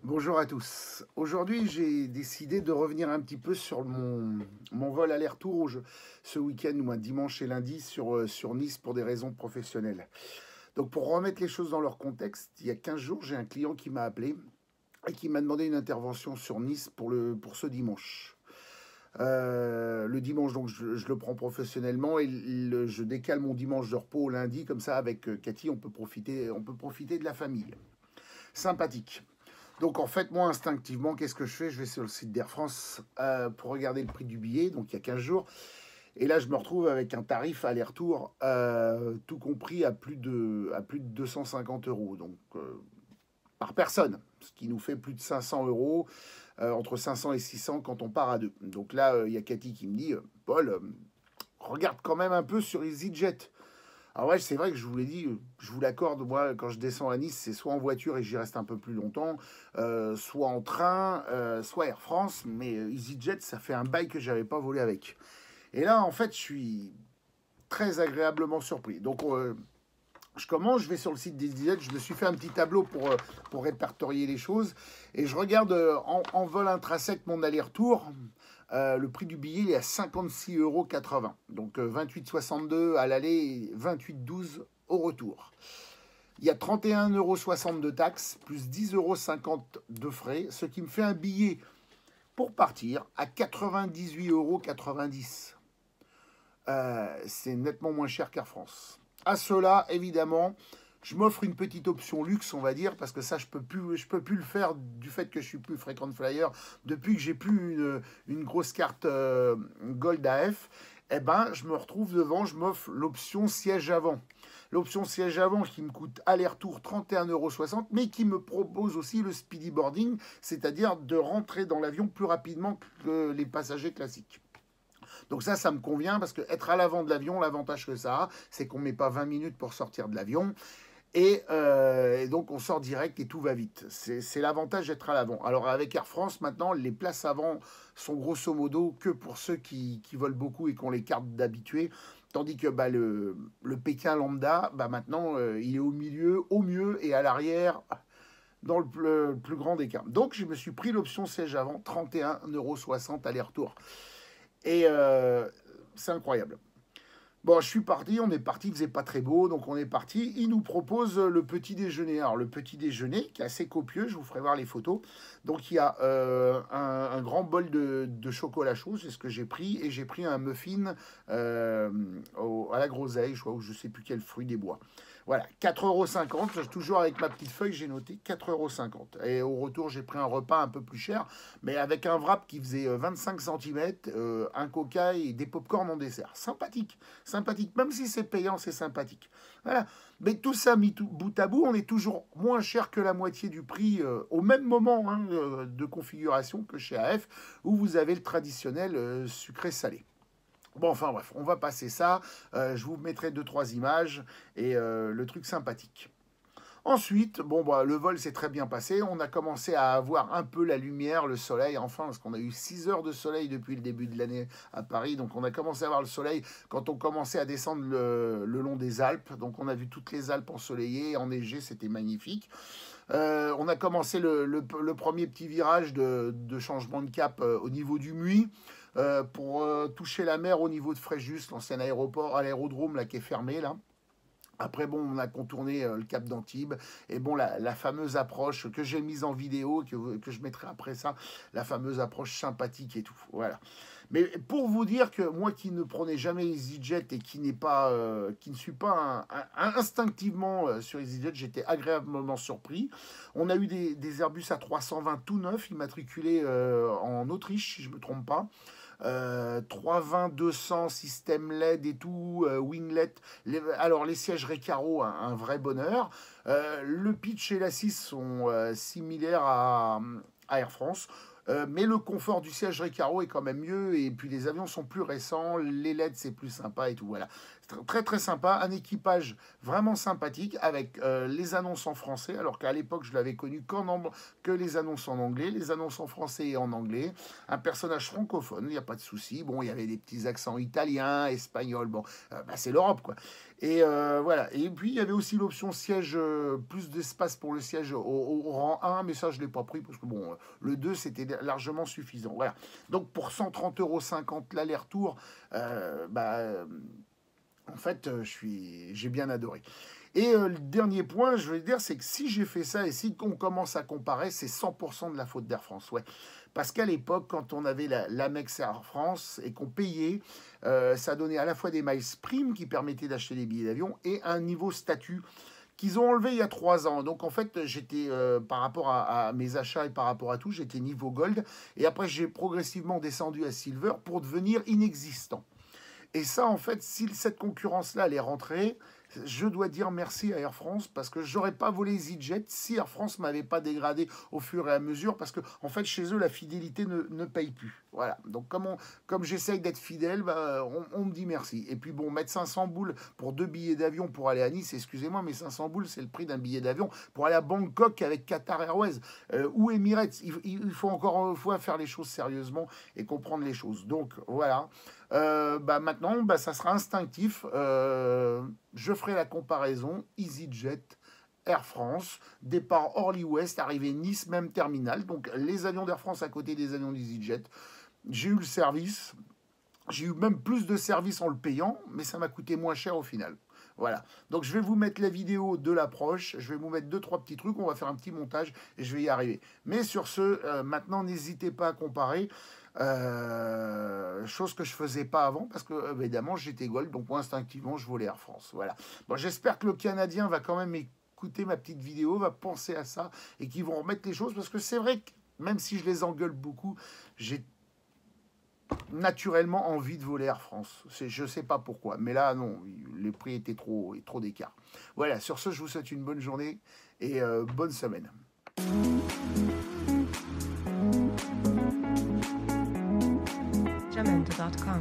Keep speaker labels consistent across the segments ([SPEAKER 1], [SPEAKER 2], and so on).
[SPEAKER 1] Bonjour à tous. Aujourd'hui, j'ai décidé de revenir un petit peu sur mon vol aller-retour ce week-end, ou un dimanche et lundi, sur Nice pour des raisons professionnelles. Donc, pour remettre les choses dans leur contexte, il y a 15 jours, j'ai un client qui m'a appelé et qui m'a demandé une intervention sur Nice pour ce dimanche. Le dimanche, donc, je le prends professionnellement et je décale mon dimanche de repos au lundi. Comme ça, avec Cathy, on peut profiter de la famille. Sympathique. Donc en fait, moi instinctivement, qu'est-ce que je fais? Je vais sur le site d'Air France pour regarder le prix du billet, donc il y a 15 jours. Et là, je me retrouve avec un tarif aller-retour, tout compris à plus de 250 euros, donc par personne, ce qui nous fait plus de 500 euros, entre 500 et 600 quand on part à deux. Donc là, il y a Cathy qui me dit, Paul, regarde quand même un peu sur EasyJet. Alors ouais, c'est vrai que je vous l'ai dit, je vous l'accorde, moi, quand je descends à Nice, c'est soit en voiture et j'y reste un peu plus longtemps, soit en train, soit Air France, mais EasyJet, ça fait un bail que j'avais pas volé avec. Et là, en fait, je suis très agréablement surpris. Donc, je commence, je vais sur le site d'EasyJet, je me suis fait un petit tableau pour répertorier les choses, et je regarde en vol intrinsèque mon aller-retour. Le prix du billet il est à 56,80 €. Donc 28,62 € à l'aller et 28,12 € au retour. Il y a 31,60 € de taxes, plus 10,50 € de frais, ce qui me fait un billet pour partir à 98,90 €. C'est nettement moins cher qu'Air France. À cela, évidemment, je m'offre une petite option luxe, on va dire, parce que ça, je peux plus le faire du fait que je suis plus frequent flyer depuis que j'ai plus une grosse carte Gold AF. Eh ben, je me retrouve devant, je m'offre l'option siège avant. L'option siège avant qui me coûte aller-retour 31,60 €, mais qui me propose aussi le speedy boarding, c'est-à-dire de rentrer dans l'avion plus rapidement que les passagers classiques. Donc ça me convient parce que être à l'avant de l'avion, l'avantage que ça a, c'est qu'on ne met pas 20 minutes pour sortir de l'avion. Et donc on sort direct et tout va vite. C'est l'avantage d'être à l'avant. Alors avec Air France, maintenant, les places avant sont grosso modo que pour ceux qui volent beaucoup et qui ont les cartes d'habitués. Tandis que bah, le Pékin lambda, bah, maintenant, il est au milieu, au mieux et à l'arrière, dans le plus grand des cas. Donc je me suis pris l'option siège avant, 31,60 € aller-retour. Et c'est incroyable. Bon, je suis parti, on est parti, il faisait pas très beau, donc on est parti. Il nous propose le petit déjeuner. Alors, le petit déjeuner, qui est assez copieux, je vous ferai voir les photos. Donc, il y a un grand bol de chocolat chaud, c'est ce que j'ai pris, et j'ai pris un muffin à la groseille, je crois, ou je sais plus quel fruit des bois. Voilà, 4,50 €, toujours avec ma petite feuille, j'ai noté 4,50 €. Et au retour, j'ai pris un repas un peu plus cher, mais avec un wrap qui faisait 25 cm, un coca et des pop-corn en dessert. Sympathique, sympathique. Même si c'est payant, c'est sympathique. Voilà. Mais tout ça mis bout à bout, on est toujours moins cher que la moitié du prix au même moment hein, de configuration que chez AF, où vous avez le traditionnel sucré-salé. Bon, enfin bref, on va passer ça. Je vous mettrai deux, trois images et le truc sympathique. Ensuite, bon, bah, le vol s'est très bien passé. On a commencé à avoir un peu la lumière, le soleil, enfin, parce qu'on a eu 6 heures de soleil depuis le début de l'année à Paris. Donc, on a commencé à avoir le soleil quand on commençait à descendre le long des Alpes. Donc, on a vu toutes les Alpes ensoleillées, enneigées, c'était magnifique. On a commencé le premier petit virage de changement de cap au niveau du Muy. Pour toucher la mer au niveau de Fréjus, l'ancien aéroport, à l'aérodrome là, qui est fermé là. Après, bon, on a contourné le cap d'Antibes. Et bon, la fameuse approche que j'ai mise en vidéo, que je mettrai après ça, la fameuse approche sympathique et tout. Voilà. Mais pour vous dire que moi qui ne prenais jamais EasyJet et qui ne suis pas instinctivement sur EasyJet, j'étais agréablement surpris. On a eu des Airbus A320 tout neufs, immatriculés en Autriche, si je ne me trompe pas. 320-200 système LED et tout, winglet. Alors les sièges Recaro, un vrai bonheur. Le pitch et l'assise sont similaires à Air France. Mais le confort du siège Recaro est quand même mieux et puis les avions sont plus récents, les LED c'est plus sympa et tout voilà. très très sympa, un équipage vraiment sympathique avec les annonces en français, alors qu'à l'époque je l'avais connu que les annonces en anglais, les annonces en français et en anglais, un personnage francophone, il n'y a pas de souci, bon il y avait des petits accents italiens, espagnols, bon bah, c'est l'Europe quoi. Et voilà, et puis il y avait aussi l'option siège, plus d'espace pour le siège au rang 1, mais ça je ne l'ai pas pris parce que bon, le 2 c'était largement suffisant, voilà. Donc pour 130,50 € l'aller-retour, bah... En fait, j'ai bien adoré. Et le dernier point, je vais dire, c'est que si j'ai fait ça et si on commence à comparer, c'est 100% de la faute d'Air France. Ouais. Parce qu'à l'époque, quand on avait l'Amex Air France et qu'on payait, ça donnait à la fois des miles prime qui permettaient d'acheter des billets d'avion et un niveau statut qu'ils ont enlevé il y a 3 ans. Donc en fait, j'étais, par rapport à mes achats et par rapport à tout, j'étais niveau gold. Et après, j'ai progressivement descendu à silver pour devenir inexistant. Et ça, en fait, si cette concurrence-là, elle est rentrée, je dois dire merci à Air France parce que j'aurais pas volé EasyJet si Air France m'avait pas dégradé au fur et à mesure parce que en fait chez eux la fidélité ne paye plus. Voilà. Donc comme j'essaye d'être fidèle, bah, on me dit merci. Et puis bon, mettre 500 boules pour 2 billets d'avion pour aller à Nice, excusez-moi, mais 500 boules c'est le prix d'un billet d'avion pour aller à Bangkok avec Qatar Airways ou Emirates. Il faut encore une fois faire les choses sérieusement et comprendre les choses. Donc voilà. Bah maintenant, bah, ça sera instinctif. Je ferai la comparaison EasyJet, Air France, départ Orly-Ouest, arrivée Nice, même terminal. Donc les avions d'Air France à côté des avions d'EasyJet. J'ai eu le service. J'ai eu même plus de service en le payant, mais ça m'a coûté moins cher au final. Voilà. Donc je vais vous mettre la vidéo de l'approche. Je vais vous mettre 2-3 petits trucs. On va faire un petit montage et je vais y arriver. Mais sur ce, maintenant, n'hésitez pas à comparer. Chose que je faisais pas avant parce que évidemment j'étais gold, donc moi instinctivement je volais Air France. Voilà. Bon, j'espère que le Canadien va quand même écouter ma petite vidéo, va penser à ça et qu'ils vont remettre les choses parce que c'est vrai que même si je les engueule beaucoup, j'ai naturellement envie de voler Air France. Je sais pas pourquoi, mais là non, les prix étaient trop d'écart. Voilà. Sur ce, je vous souhaite une bonne journée et bonne semaine. Jamendo.com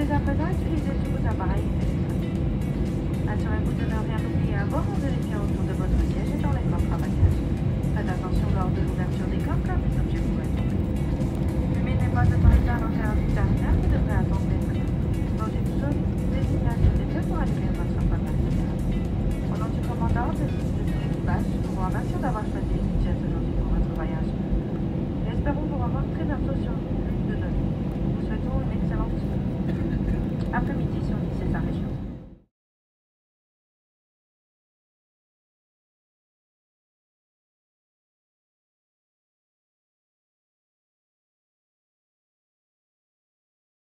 [SPEAKER 2] Dès à présent, utilisez tous vos appareils électroniques. Assurez-vous de ne rien oublier à bord en vérifiant autour de